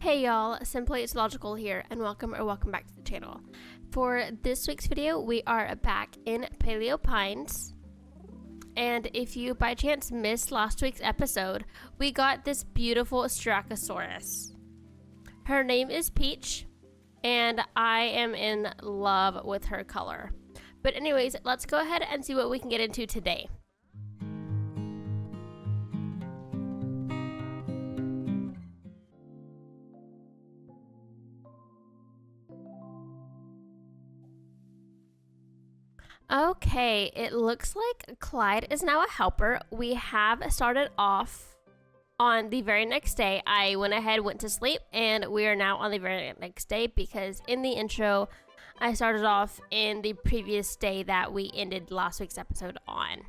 Hey y'all, Simply It's Logical here, and welcome back to the channel. For this week's video, we are back in Paleo Pines. And if you by chance missed last week's episode, we got this beautiful Styracosaurus. Her name is Peach, and I am in love with her color. But anyways, let's go ahead and see what we can get into today. Okay, it looks like Clyde is now a helper. We have started off on the very next day. I went ahead, went to sleep, and we are now on the very next day because in the intro, I started off in the previous day that we ended last week's episode on.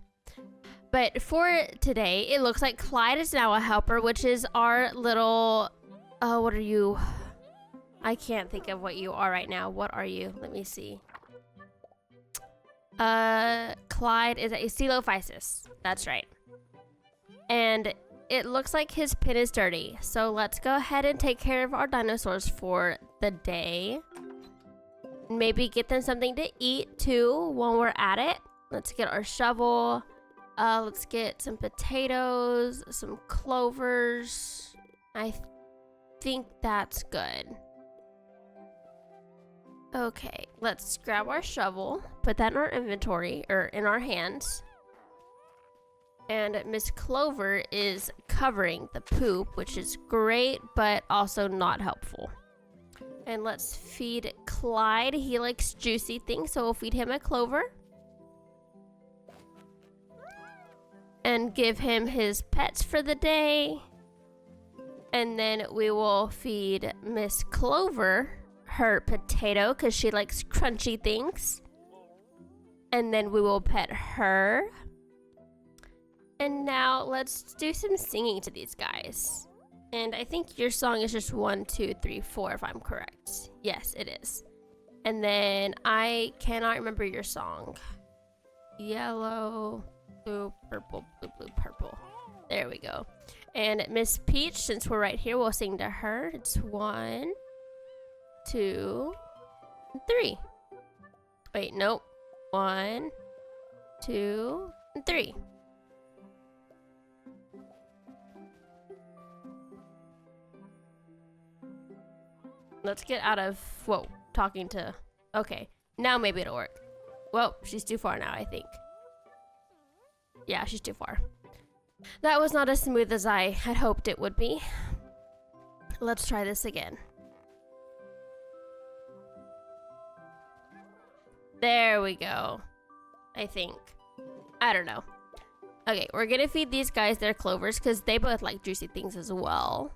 But for today, it looks like Clyde is now a helper, which is our little, what are you? I can't think of what you are right now. What are you? Let me see. Clyde is a Coelophysis. That's right. And it looks like his pin is dirty. So let's go ahead and take care of our dinosaurs for the day. Maybe get them something to eat too while we're at it. Let's get our shovel. Let's get some potatoes, some clovers. I think that's good. Okay, let's grab our shovel, put that in our inventory, or in our hands. And Miss Clover is covering the poop, which is great, but also not helpful. And let's feed Clyde. He likes juicy things, so we'll feed him a clover. And give him his pets for the day. And then we will feed Miss Clover her potato because she likes crunchy things, and then we will pet her. And now let's do some singing to these guys. And I think your song is just 1, 2, 3, 4 if I'm correct. Yes, it is. And then I cannot remember your song. Yellow, blue, purple, blue, blue, purple. There we go. And Miss Peach, since we're right here, we'll sing to her. It's 1, 2, 3. Wait, nope. 1, 2, 3. Let's get out of, whoa, talking to, okay. Now maybe it'll work. Well, she's too far now, I think. Yeah, she's too far. That was not as smooth as I had hoped it would be. Let's try this again. There we go. I think. I don't know. Okay, we're gonna feed these guys their clovers because they both like juicy things as well.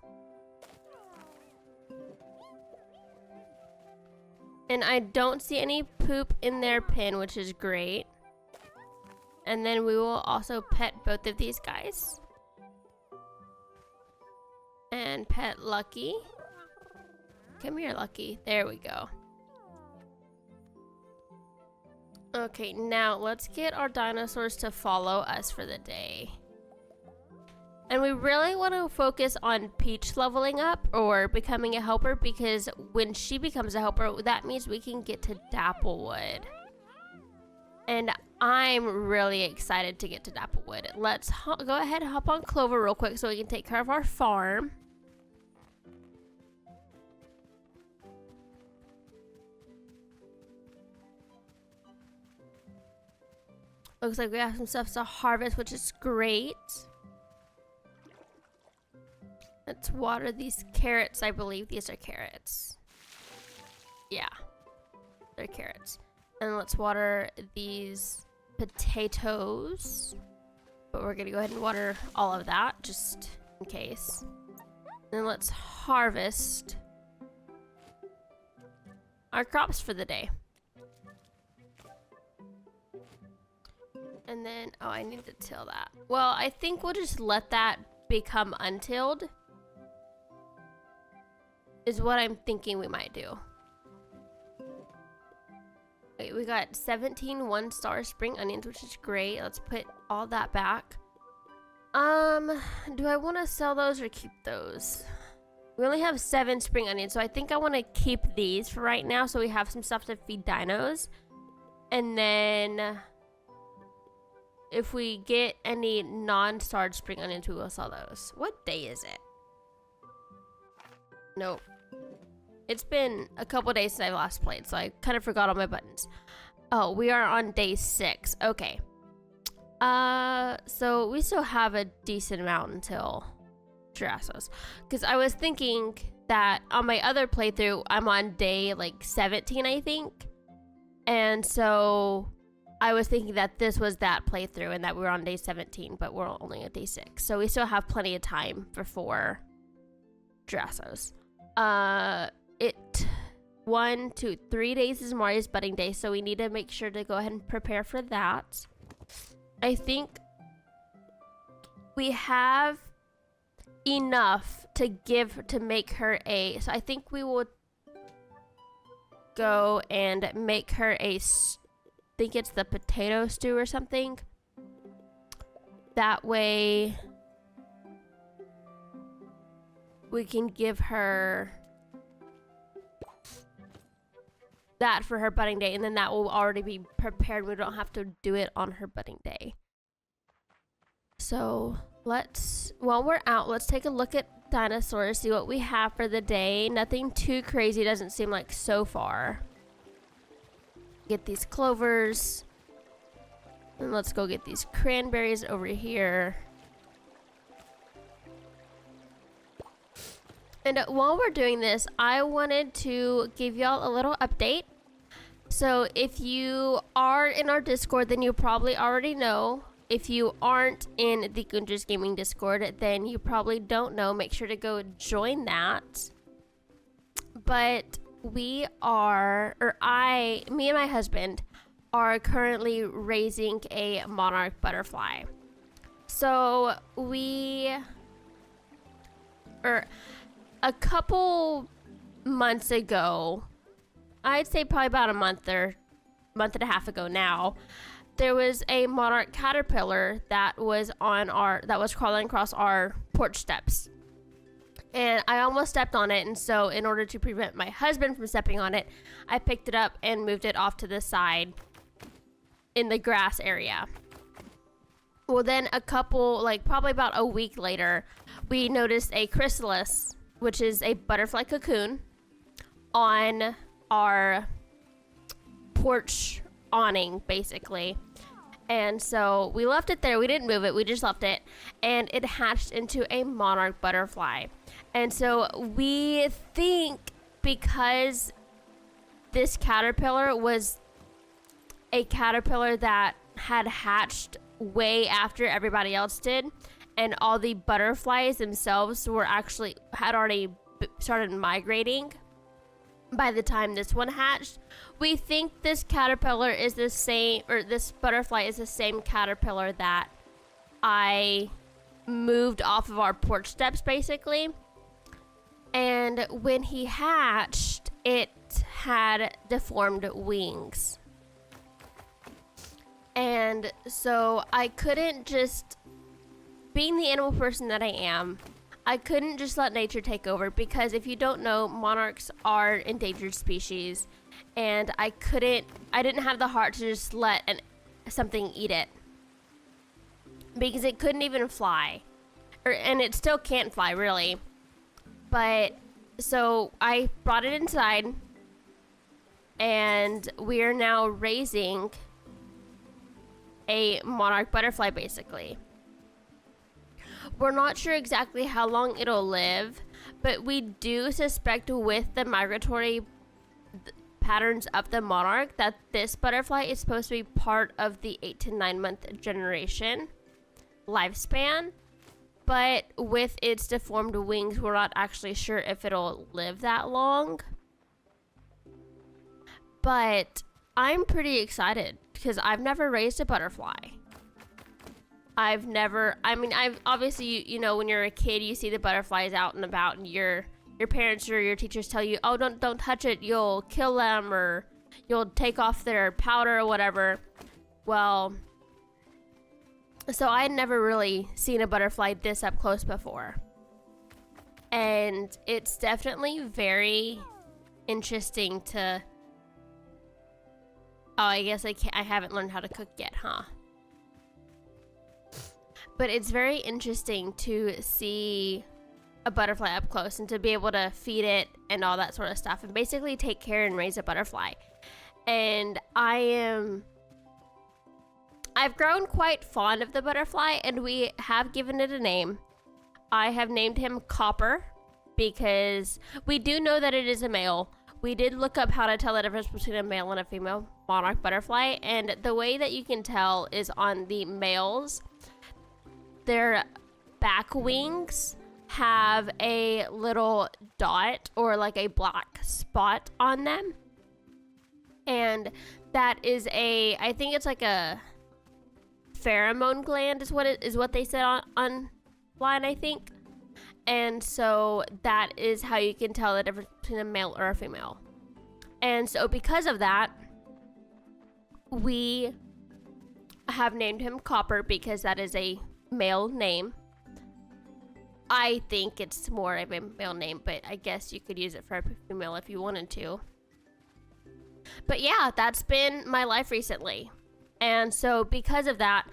And I don't see any poop in their pen, which is great. And then we will also pet both of these guys. And pet Lucky. Come here, Lucky. There we go. Okay, now let's get our dinosaurs to follow us for the day. And we really want to focus on Peach leveling up or becoming a helper, because when she becomes a helper, that means we can get to Dapplewood. And I'm really excited to get to Dapplewood. Let's go ahead and hop on Clover real quick so we can take care of our farm. Looks like we have some stuff to harvest, which is great. Let's water these carrots. I believe these are carrots. Yeah, they're carrots. And let's water these potatoes. But we're gonna go ahead and water all of that just in case. Then let's harvest our crops for the day. And then, oh, I need to till that. Well, I think we'll just let that become untilled. Is what I'm thinking we might do. Wait, we got 17 1-star spring onions, which is great. Let's put all that back. Do I want to sell those or keep those? We only have 7 spring onions, so I think I want to keep these for right now so we have some stuff to feed dinos. And then if we get any non-starred spring onions, we will sell those. What day is it? Nope. It's been a couple days since I last played, so I kind of forgot all my buttons. Oh, we are on day 6. Okay. So we still have a decent amount until Jurassic. Because I was thinking that on my other playthrough, I'm on day like 17, I think. And so I was thinking that this was that playthrough and that we were on day 17, but we're only at day 6. So we still have plenty of time before Jurassic. 1, 2, 3 days is Mario's budding day, so we need to make sure to go ahead and prepare for that. I think we have enough to make her a, so I think we will go and make her a, I think it's the potato stew or something. That way we can give her that for her budding day, and then that will already be prepared. We don't have to do it on her budding day. So while we're out, let's take a look at dinosaurs, see what we have for the day. Nothing too crazy, doesn't seem like so far. Get these clovers, and let's go get these cranberries over here. And while we're doing this, I wanted to give y'all a little update. So if you are in our Discord, then you probably already know. If you aren't in the Gunter's Gaming Discord, then you probably don't know. Make sure to go join that. But me and my husband are currently raising a monarch butterfly. So a couple months ago, I'd say probably about a month and a half ago now, there was a monarch caterpillar that was crawling across our porch steps. And I almost stepped on it, and so in order to prevent my husband from stepping on it, I picked it up and moved it off to the side in the grass area. Well, then probably about a week later, we noticed a chrysalis, which is a butterfly cocoon, on our porch awning, basically. And so we left it there. We didn't move it. We just left it. And it hatched into a monarch butterfly. And so we think because this caterpillar was a caterpillar that had hatched way after everybody else did, and all the butterflies themselves had already started migrating by the time this one hatched. We think this caterpillar is the same, or this butterfly is the same caterpillar that I moved off of our porch steps, basically. And when he hatched, it had deformed wings. And so I couldn't just, being the animal person that I am, I couldn't just let nature take over, because if you don't know, monarchs are endangered species, and I didn't have the heart to just let something eat it, because it couldn't even fly, and it still can't fly, really. But so I brought it inside, and we are now raising a monarch butterfly, basically. We're not sure exactly how long it'll live, but we do suspect with the migratory patterns of the monarch that this butterfly is supposed to be part of the 8 to 9 month generation lifespan. But with its deformed wings, we're not actually sure if it'll live that long. But I'm pretty excited because I've never raised a butterfly. I've obviously, you know, when you're a kid, you see the butterflies out and about, and your parents or your teachers tell you, oh, don't touch it, you'll kill them, or you'll take off their powder or whatever. Well, so I had never really seen a butterfly this up close before. And it's definitely very interesting to... Oh, I guess I haven't learned how to cook yet, huh? But it's very interesting to see a butterfly up close and to be able to feed it and all that sort of stuff and basically take care and raise a butterfly. And I've grown quite fond of the butterfly, and we have given it a name. I have named him Copper because we do know that it is a male. We did look up how to tell the difference between a male and a female monarch butterfly, and the way that you can tell is on the males. Their back wings have a little dot or like a black spot on them. And that is I think it's like a pheromone gland is what they said online, I think. And so that is how you can tell the difference between a male or a female. And so because of that, we have named him Copper because that is a male name. I think it's more of a male name, but I guess you could use it for a female if you wanted to. But yeah, that's been my life recently. And so because of that,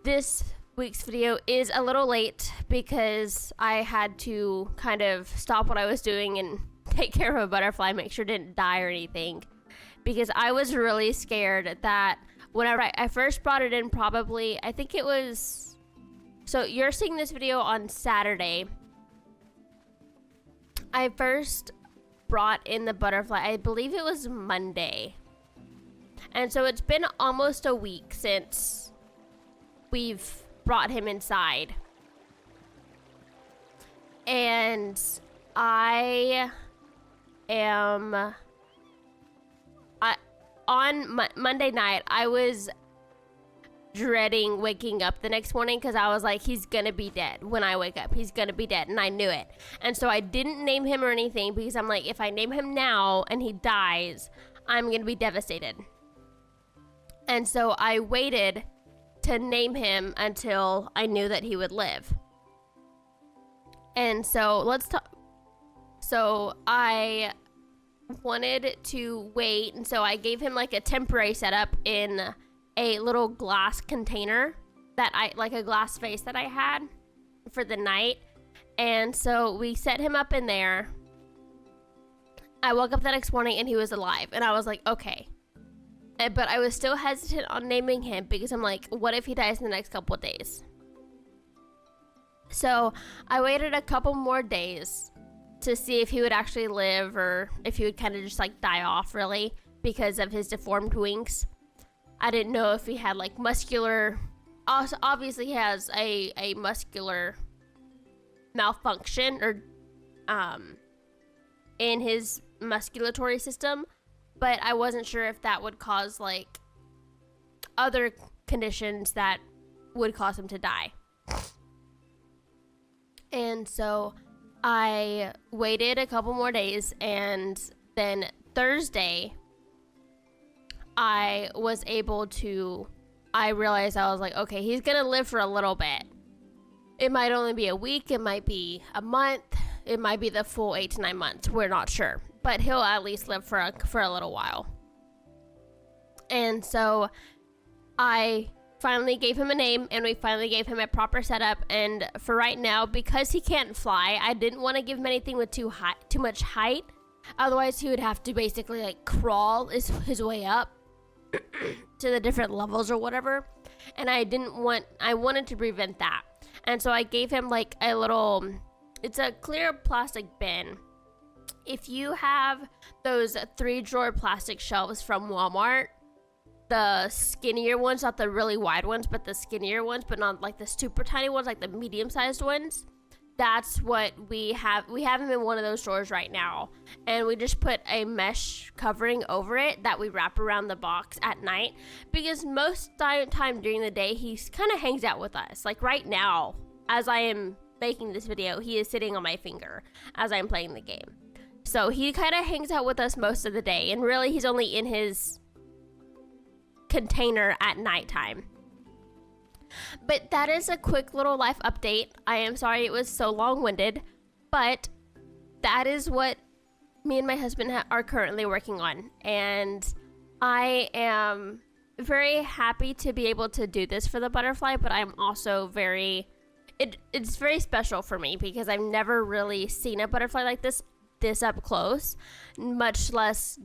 this week's video is a little late because I had to kind of stop what I was doing and take care of a butterfly, make sure it didn't die or anything. Because I was really scared that whenever I first brought it in, probably, I think it was... So you're seeing this video on Saturday. I first brought in the butterfly, I believe it was Monday. And so it's been almost a week since we've brought him inside. And I am... on Monday night, I was dreading waking up the next morning because I was like, he's gonna be dead when I wake up. He's gonna be dead, and I knew it. And so I didn't name him or anything because I'm like, if I name him now and he dies, I'm gonna be devastated. And so I waited to name him until I knew that he would live. And so let's talk. So I wanted to wait, and so I gave him like a temporary setup in a little glass container that like a glass vase that I had for the night. And so we set him up in there. I woke up the next morning and he was alive, and I was like, okay. But I was still hesitant on naming him because I'm like, what if he dies in the next couple of days? So I waited a couple more days to see if he would actually live or if he would kind of just like die off, really, because of his deformed wings. I didn't know if he had like muscular... Also, obviously he has a muscular malfunction or in his musculatory system, but I wasn't sure if that would cause like other conditions that would cause him to die. And so I waited a couple more days, and then Thursday I was able to... I realized I was like, okay, he's gonna live for a little bit. It might only be a week, it might be a month, it might be the full 8 to 9 months. We're not sure, but he'll at least live for a little while. And so I finally gave him a name, and we finally gave him a proper setup. And for right now, because he can't fly, I didn't want to give him anything with too much height. Otherwise, he would have to basically like crawl his way up to the different levels or whatever. And I wanted to prevent that. And so I gave him like a little, it's a clear plastic bin. If you have those 3-drawer plastic shelves from Walmart, the skinnier ones, not the really wide ones, but the skinnier ones, but not like the super tiny ones, like the medium-sized ones, that's what we have. We have them in one of those drawers right now, and we just put a mesh covering over it that we wrap around the box at night, because most time during the day he kind of hangs out with us. Like right now, as I am making this video, he is sitting on my finger as I'm playing the game. So he kind of hangs out with us most of the day, and really he's only in his container at nighttime. But that is a quick little life update. I am sorry it was so long-winded, But that is what me and my husband are currently working on. And I am very happy to be able to do this for the butterfly, but I'm also it's very special for me because I've never really seen a butterfly like this up close, much less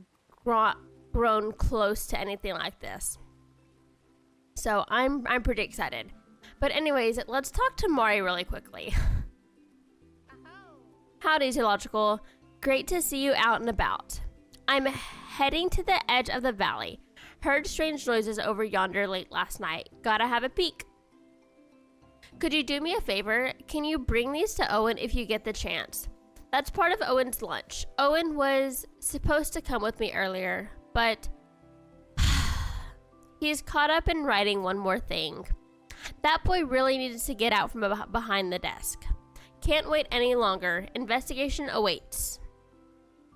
grown close to anything like this. So I'm pretty excited. But anyways, let's talk to Mari really quickly. Howdy, Zoological. Great to see you out and about. I'm heading to the edge of the valley. Heard strange noises over yonder late last night. Gotta have a peek. Could you do me a favor? Can you bring these to Owen if you get the chance? That's part of Owen's lunch. Owen was supposed to come with me earlier, but he's caught up in writing one more thing. That boy really needs to get out from behind the desk. Can't wait any longer. Investigation awaits.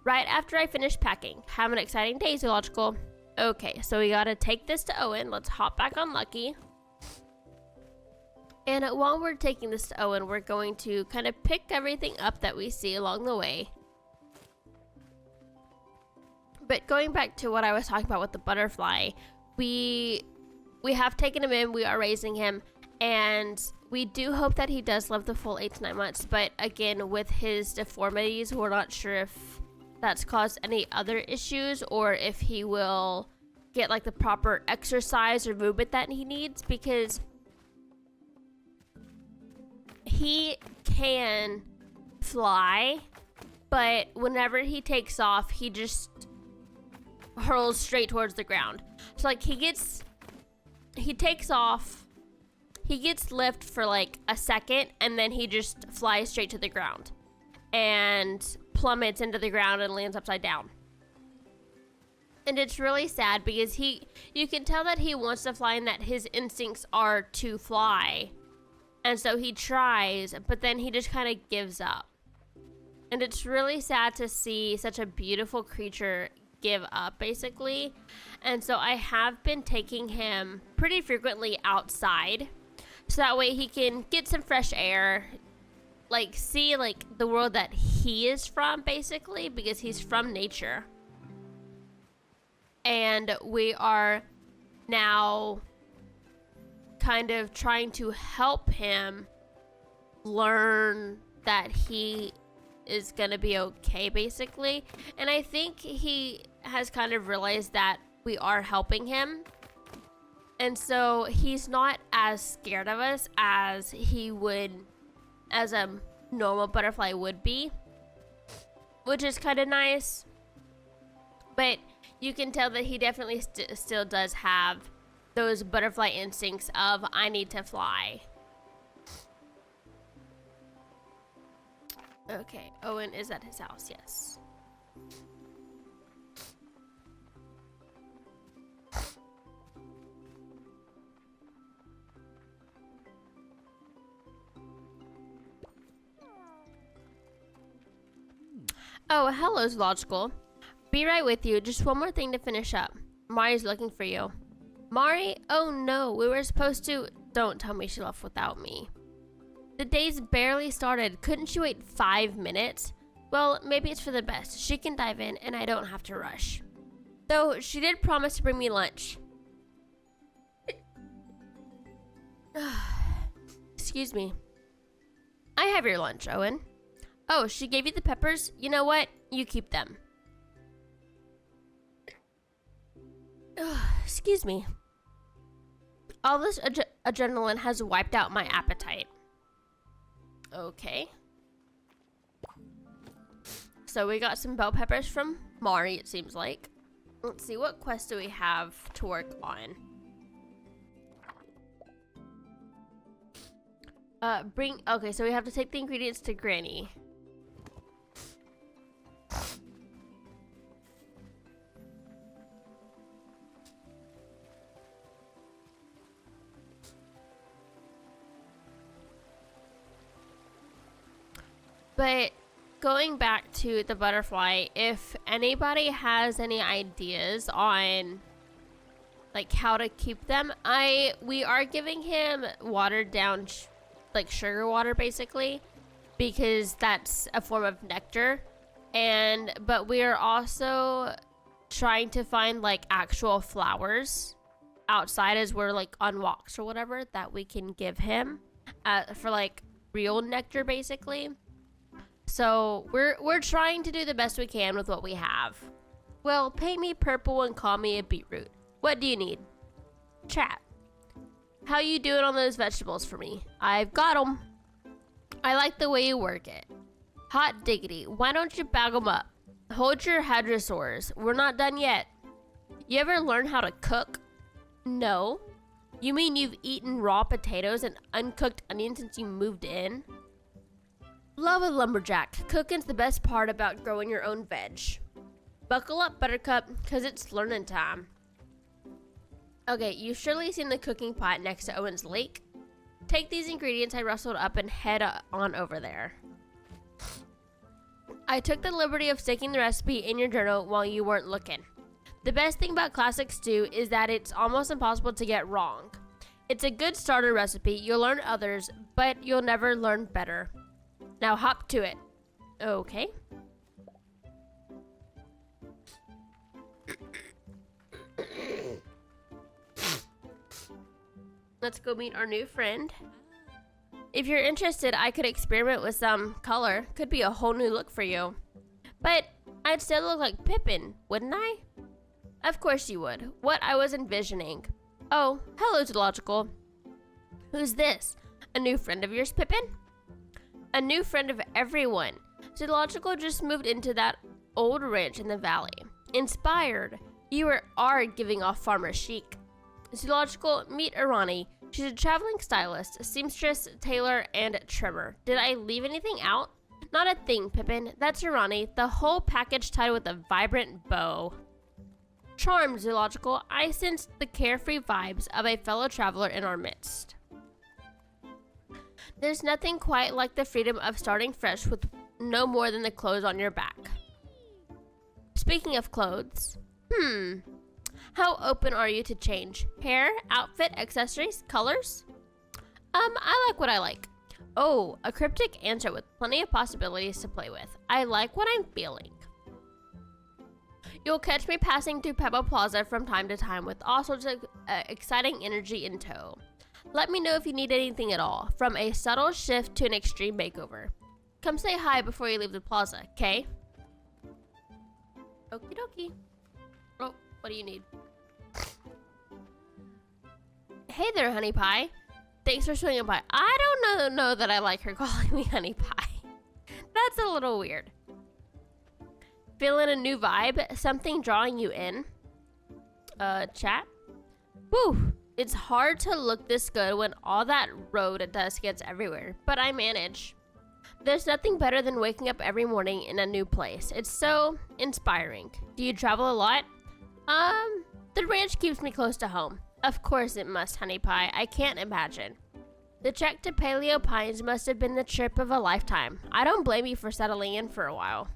Right after I finish packing. Have an exciting day, Zoological. Okay, so we gotta take this to Owen. Let's hop back on Lucky. And while we're taking this to Owen, we're going to kind of pick everything up that we see along the way. But going back to what I was talking about with the butterfly, we have taken him in, we are raising him, and we do hope that he does live the full 8 to 9 months. But again, with his deformities, we're not sure if that's caused any other issues or if he will get like the proper exercise or movement that he needs, because he can fly, but whenever he takes off, he just hurls straight towards the ground. So like he takes off, he gets lift for like a second, and then he just flies straight to the ground and plummets into the ground and lands upside down. And it's really sad because you can tell that he wants to fly and that his instincts are to fly. And so he tries, but then he just kind of gives up. And it's really sad to see such a beautiful creature give up, basically. And so I have been taking him pretty frequently outside, so that way he can get some fresh air, like see like the world that he is from, basically, because he's from nature. And we are now kind of trying to help him learn that he is gonna be okay, basically. And I think he has kind of realized that we are helping him, and so he's not as scared of us as he would, as a normal butterfly would be, which is kind of nice. But you can tell that he definitely still does have those butterfly instincts of I need to fly. Okay, Owen is at his house, yes. Oh, hello, Zoological. Be right with you. Just one more thing to finish up. Mari's looking for you. Mari? Oh no, we were supposed to... Don't tell me she left without me. The day's barely started. Couldn't she wait 5 minutes? Well, maybe it's for the best. She can dive in and I don't have to rush. Though, she did promise to bring me lunch. Excuse me. I have your lunch, Owen. Oh, she gave you the peppers? You know what? You keep them. Excuse me. All this adrenaline has wiped out my appetite. Okay. So we got some bell peppers from Mari, it seems like. Let's see, what quest do we have to work on? Okay, so we have to take the ingredients to Granny. But going back to the butterfly, if anybody has any ideas on like how to keep them, we are giving him watered down like sugar water, basically, because that's a form of nectar. But we are also trying to find like actual flowers outside as we're like on walks or whatever that we can give him for like real nectar basically. So we're trying to do the best we can with what we have. Well, paint me purple and call me a beetroot. What do you need? Chat. How you doing on those vegetables for me? I've got them. I like the way you work it. Hot diggity. Why don't you bag them up? Hold your hadrosaurs. We're not done yet. You ever learn how to cook? No. You mean you've eaten raw potatoes and uncooked onions since you moved in? Love a lumberjack. Cooking's the best part about growing your own veg. Buckle up, Buttercup, because it's learning time. Okay, you've surely seen the cooking pot next to Owen's lake. Take these ingredients I rustled up and head on over there. I took the liberty of sticking the recipe in your journal while you weren't looking. The best thing about classic stew is that it's almost impossible to get wrong. It's a good starter recipe. You'll learn others, but you'll never learn better. Now hop to it. Okay. Let's go meet our new friend. If you're interested, I could experiment with some color. Could be a whole new look for you. But I'd still look like Pippin, wouldn't I? Of course you would. What I was envisioning. Oh, hello, Zoological. Who's this? A new friend of yours, Pippin? A new friend of everyone. Zoological just moved into that old ranch in the valley. Inspired. You are giving off farmer chic. Zoological, meet Irani. She's a traveling stylist, seamstress, tailor, and trimmer. Did I leave anything out? Not a thing, Pippin. That's Irani, the whole package tied with a vibrant bow. Charmed, Zoological. I sensed the carefree vibes of a fellow traveler in our midst. There's nothing quite like the freedom of starting fresh with no more than the clothes on your back. Speaking of clothes, how open are you to change? Hair, outfit, accessories, colors? I like what I like. Oh, a cryptic answer with plenty of possibilities to play with. I like what I'm feeling. You'll catch me passing through Pebble Plaza from time to time with all sorts of exciting energy in tow. Let me know if you need anything at all, from a subtle shift to an extreme makeover. Come say hi before you leave the plaza, okay? Okie dokie. Oh, what do you need? Hey there, Honey Pie. Thanks for swinging by. I don't know that I like her calling me Honey Pie. That's a little weird. Feeling a new vibe? Something drawing you in? Chat? Whew. It's hard to look this good when all that road dust gets everywhere, but I manage. There's nothing better than waking up every morning in a new place. It's so inspiring. Do you travel a lot? The ranch keeps me close to home. Of course it must, Honey Pie. I can't imagine. The trek to Paleo Pines must have been the trip of a lifetime. I don't blame you for settling in for a while.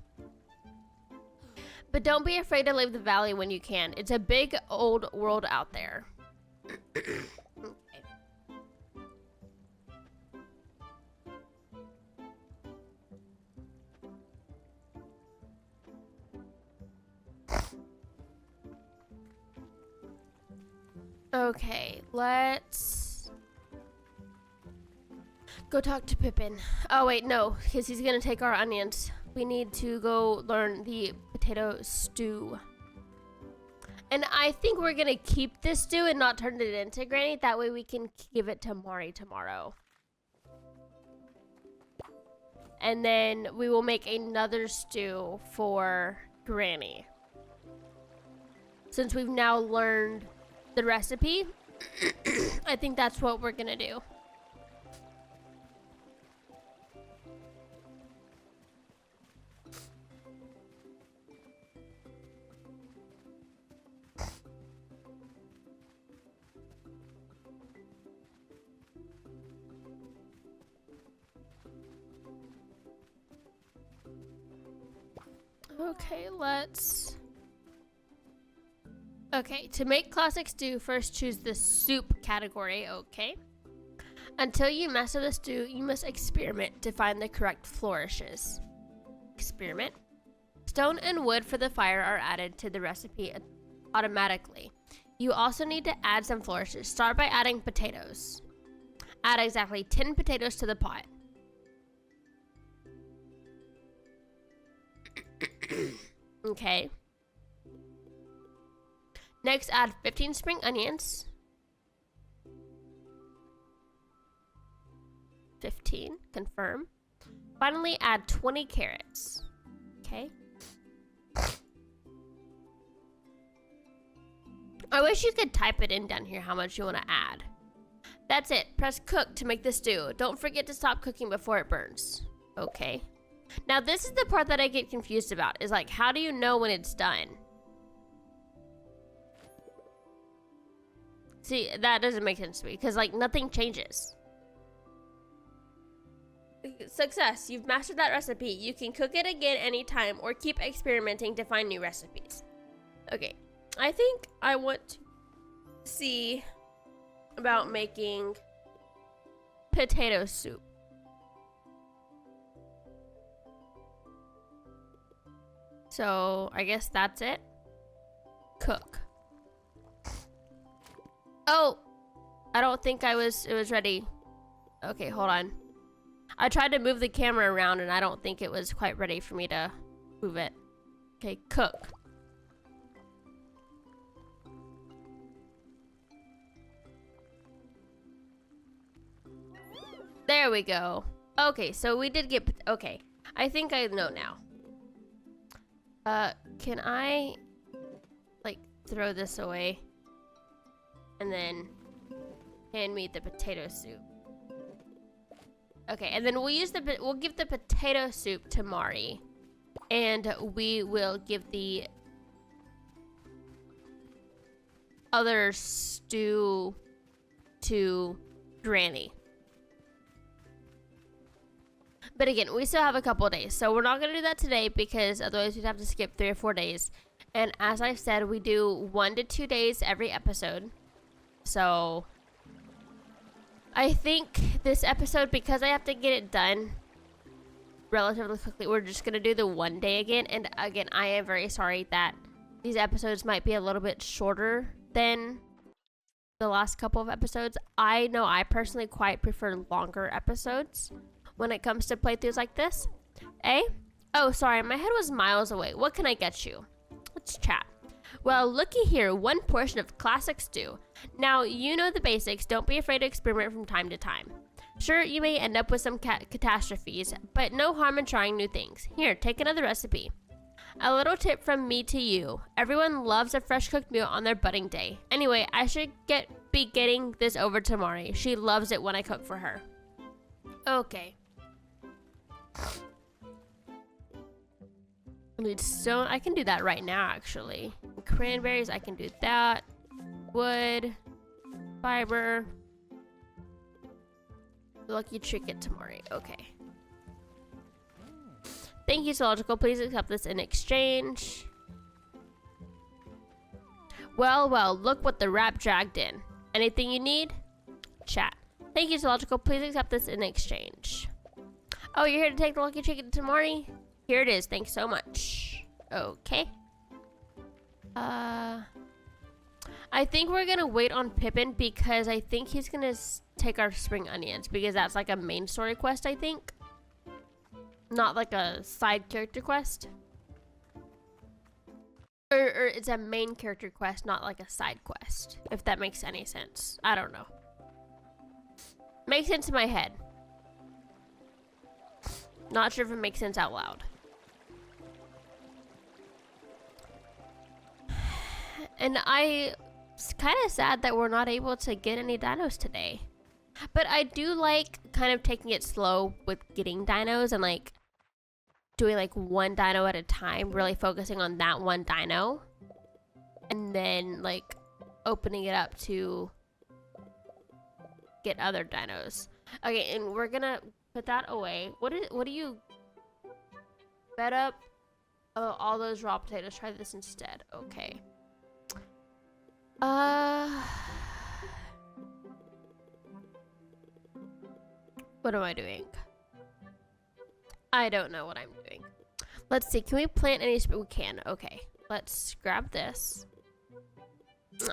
But don't be afraid to leave the valley when you can. It's a big old world out there. Okay. Okay, let's go talk to Pippin. Oh wait, no, because he's gonna take our onions. We need to go learn the potato stew. And I think we're gonna keep this stew and not turn it into Granny. That way we can give it to Mari tomorrow. And then we will make another stew for Granny. Since we've now learned the recipe, I think that's what we're gonna do. Okay, let's... Okay, to make classic stew, first choose the soup category, okay? Until you master the stew, you must experiment to find the correct flourishes. Experiment. Stone and wood for the fire are added to the recipe automatically. You also need to add some flourishes. Start by adding potatoes. Add exactly 10 potatoes to the pot. Okay. Next, add 15 spring onions. 15, confirm. Finally, add 20 carrots. Okay. I wish you could type it in down here how much you want to add. That's it. Press cook to make the stew. Don't forget to stop cooking before it burns. Okay. Now this is the part that I get confused about. Is like, how do you know when it's done? See, that doesn't make sense to me because like nothing changes. Success. You've mastered that recipe. You can cook it again anytime or keep experimenting to find new recipes. Okay. I think I want to see about making potato soup. So, I guess that's it. Cook. Oh! I don't think it was ready. Okay, hold on. I tried to move the camera around and I don't think it was quite ready for me to move it. Okay, cook. There we go. Okay, so we did get... Okay, I think I know now. Can I... like, throw this away? And then... hand me the potato soup. Okay, and then we'll give the potato soup to Mari. And we will give the... other stew to Granny. But again, we still have a couple days, so we're not going to do that today because otherwise we'd have to skip 3 or 4 days. And as I said, we do 1 to 2 days every episode. So I think this episode, because I have to get it done relatively quickly, we're just going to do the 1 day again. And again, I am very sorry that these episodes might be a little bit shorter than the last couple of episodes. I know I personally quite prefer longer episodes when it comes to playthroughs like this. Eh? Oh, sorry, my head was miles away. What can I get you? Let's chat. Well, looky here, 1 portion of classic stew. Now, you know the basics. Don't be afraid to experiment from time to time. Sure, you may end up with some catastrophes, but no harm in trying new things. Here, take another recipe. A little tip from me to you. Everyone loves a fresh cooked meal on their budding day. Anyway, I should be getting this over to Mari. She loves it when I cook for her. Okay. I need stone. I can do that right now, actually. Cranberries, I can do that. Wood, fiber. Lucky trinket to Mari. Okay. Thank you, Zoological. Please accept this in exchange. Well, well, look what the rat dragged in. Anything you need? Chat. Thank you, Zoological. Please accept this in exchange. Oh, you're here to take the lucky chicken to Mari? Here it is. Thanks so much. Okay. I think we're gonna wait on Pippin because I think he's gonna take our spring onions because that's like a main story quest, I think. Not like a side character quest. Or it's a main character quest, not like a side quest. If that makes any sense. I don't know. Makes sense in my head. Not sure if it makes sense out loud. And it's kind of sad that we're not able to get any dinos today. But I do like kind of taking it slow with getting dinos and like doing like 1 dino at a time, really focusing on that 1 dino. And then like opening it up to get other dinos. Okay, and we're gonna put that away. What do you fed up? Oh, all those raw potatoes. Try this instead. Okay. What am I doing? I don't know what I'm doing. Let's see. Can we plant any? We can. Okay. Let's grab this.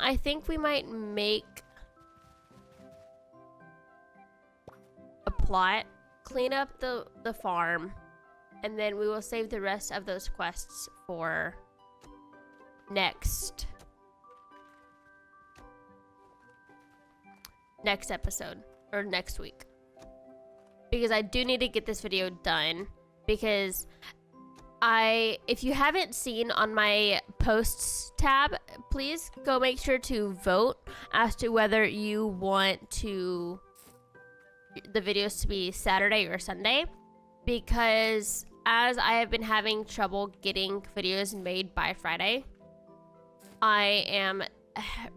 I think we might make a plot, clean up the farm, and then we will save the rest of those quests for next episode or next week, because I do need to get this video done. Because if you haven't seen on my posts tab, please go make sure to vote as to whether you want the videos to be Saturday or Sunday, because as I have been having trouble getting videos made by Friday, I am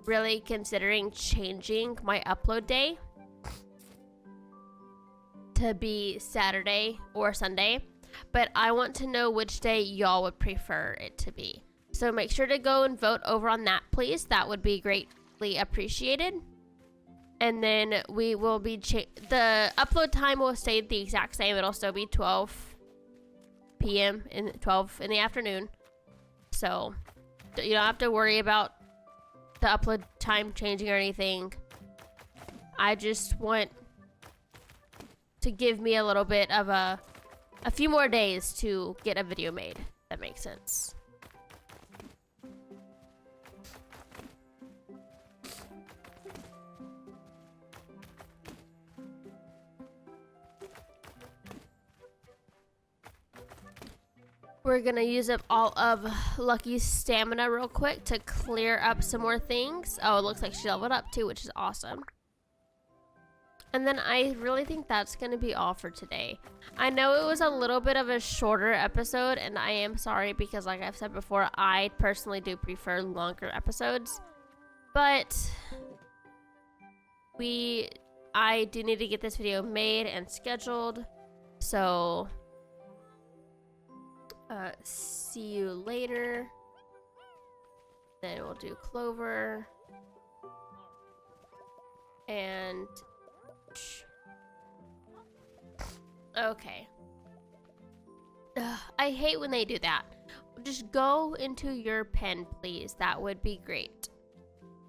really considering changing my upload day to be Saturday or Sunday, but I want to know which day y'all would prefer it to be. So make sure to go and vote over on that, please. That would be greatly appreciated. And then we will be the upload time will stay the exact same. It'll still be 12 p.m. and 12 in the afternoon. So you don't have to worry about the upload time changing or anything. I just want to give me a little bit of a few more days to get a video made. That makes sense. We're gonna use up all of Lucky's stamina real quick to clear up some more things. Oh, it looks like she leveled up too, which is awesome. And then I really think that's gonna be all for today. I know it was a little bit of a shorter episode, and I am sorry because, like I've said before, I personally do prefer longer episodes. But I do need to get this video made and scheduled. So see you later. Then we'll do Clover. And okay. I hate when they do that. Just go into your pen, please. That would be great.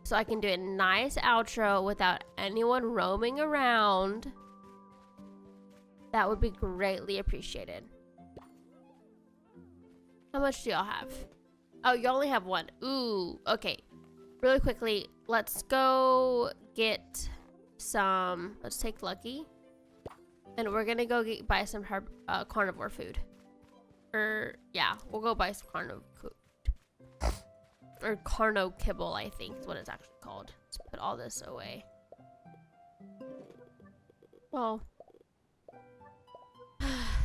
So I can do a nice outro without anyone roaming around. That would be greatly appreciated. How much do y'all have? Oh, you only have one. Ooh, okay. Really quickly, let's go get some. Let's take Lucky. And we're gonna go buy some carnivore food. Yeah, we'll go buy some carnivore food. Or carno kibble, I think is what it's actually called. Let's put all this away. Well,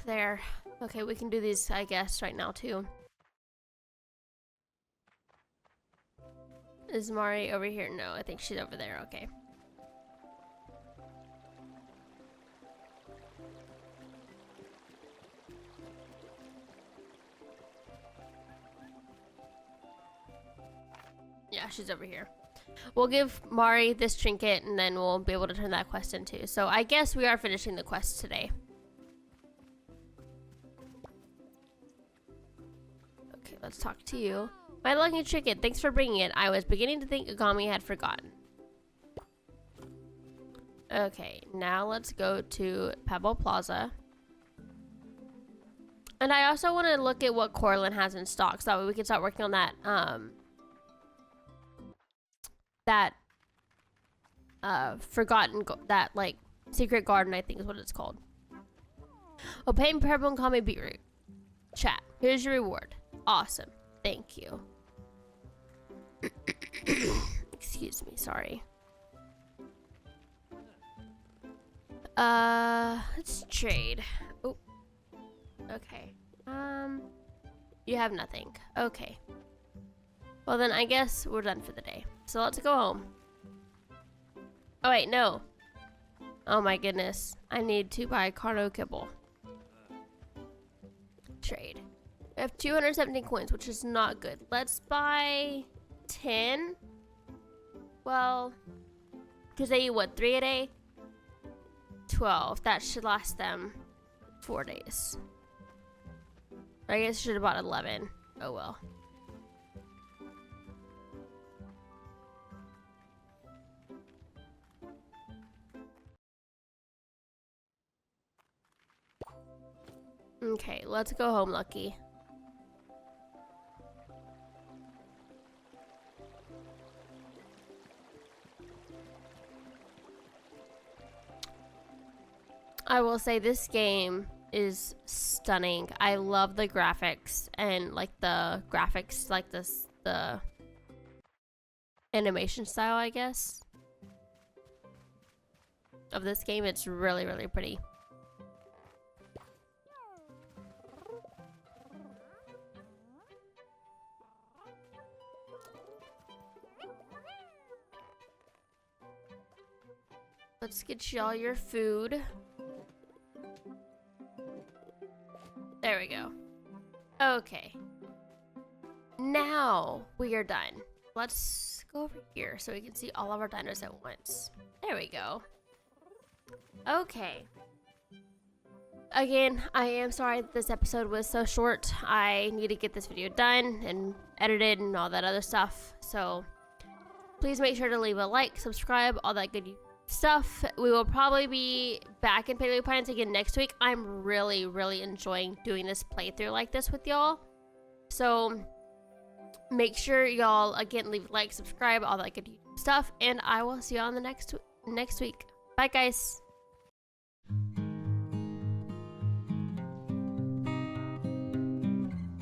there. Okay, we can do these, I guess, right now too. Is Mari over here? No, I think she's over there. Okay. Yeah, she's over here. We'll give Mari this trinket, and then we'll be able to turn that quest in too. So I guess we are finishing the quest today. Okay, let's talk to you. My lucky trinket, thanks for bringing it. I was beginning to think Agami had forgotten. Okay, now let's go to Pebble Plaza. And I also want to look at what Corlin has in stock, so that way we can start working on that, that like secret garden, I think is what it's called. Oh, paint purple and call me beetroot. Chat, here's your reward. Awesome, thank you. Excuse me, sorry. Let's trade. Oh, okay. You have nothing. Okay. Well then, I guess we're done for the day. So let's go home. Oh wait, no. Oh my goodness. I need to buy carno kibble. Trade. I have 217 coins, which is not good. Let's buy 10. Well, because they eat what, 3 a day? 12. That should last them 4 days. I guess I should have bought 11. Oh well. Okay, let's go home, Lucky. I will say this game is stunning. I love the graphics and like the graphics, like this, the animation style, I guess, of this game. It's really, really pretty. Let's get y'all your food. There we go. Okay. Now we are done. Let's go over here so we can see all of our dinos at once. There we go. Okay. Again, I am sorry that this episode was so short. I need to get this video done and edited and all that other stuff. So please make sure to leave a like, subscribe, all that good stuff. We will probably be back in Paleo Pines again next week. I'm really, really enjoying doing this playthrough like this with y'all. So make sure y'all, again, leave a like, subscribe, all that good stuff. And I will see you on the next week. Bye, guys.